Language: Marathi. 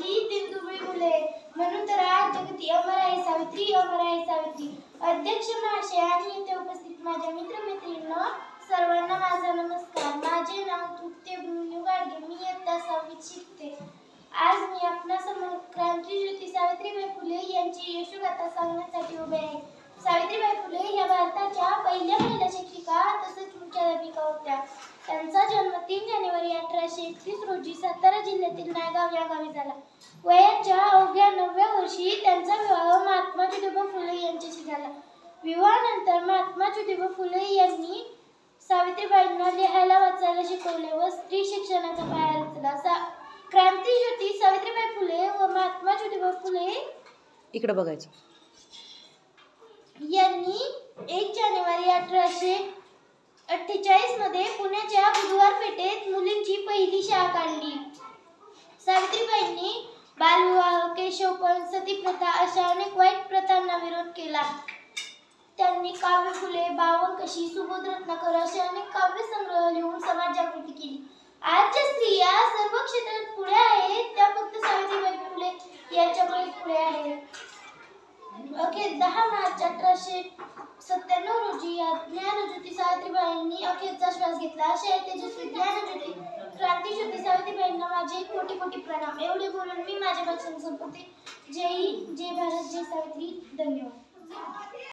इंदुमती फुले. म्हणून तर आज जगती अमर आहे सावित्री, अमर आहे सावित्री. अध्यक्ष महाशय आणि येथे उपस्थित माझ्या मित्रमैत्रिणींनो, सर्वांना माझा नमस्कार. माझे नाव तृप्ती अभिमन्यू गाडगे. मी इयत्ता 6वीत शिकते. आज मी आपणासमोर क्रांतीज्योती सावित्रीबाई फुले यांची यशोगाथा सांगण्यासाठी उभे आहे. सावित्रीबाई फुले या भारताच्या पहिल्या महिला शिक्षिका तसेच मुख्याध्यापिका होत्या. त्यांचा जन्म 3 जानेवारी 1831 रोजी सातारा जिल्ह्यातील नायगाव या गावी झाला. वयाच्या अवघ्या 9व्या वर्षी त्यांचा विवाह महात्मा ज्योतिबा फुले यांच्याशी झाला. विवाहानंतर महात्मा ज्योतिबा फुले यांनी सावित्रीबाईंना लिहायला वाचायला शिकवले व स्त्री शिक्षणाचा पाया रचला. क्रांतीज्योती सावित्रीबाई फुले व महात्मा ज्योतिबा फुले इकडे बघायचं यांनी 1 जानेवारी 1848 मध्ये पुण्याच्या बुधवार पेठेत मुलींची पहिली शाळा काढली. सावित्रीबाईंनी बालविवाह, केशवपण, सतीप्रथा अशा अनेक वाईट प्रथांना विरोध केला. त्यांनी काव्य फुले, बावनकशी, सुबोध रत्नाकर असे अनेक काव्यसंग्रह लिहून समाज जागृती केली. आजच्या स्त्रिया सर्व क्षेत्रात पुढे आहेत, त्या फक्त सावित्रीबाई फुले यांच्यामुळे पुढे आहेत. अखेर 10 मार्च 1897 रोजी या ज्ञानज्योती सावित्रीबाईंनी अखेरचा श्वास घेतला. अशा तेजस्वी ज्ञानज्योती क्रांतीज्योती सावित्रीबाईंना माझे कोटी कोटी प्रणाम. एवढे बोलून मी माझे भाषण संपवते. जय हिंद, जय भारत, जय सावित्री. धन्यवाद.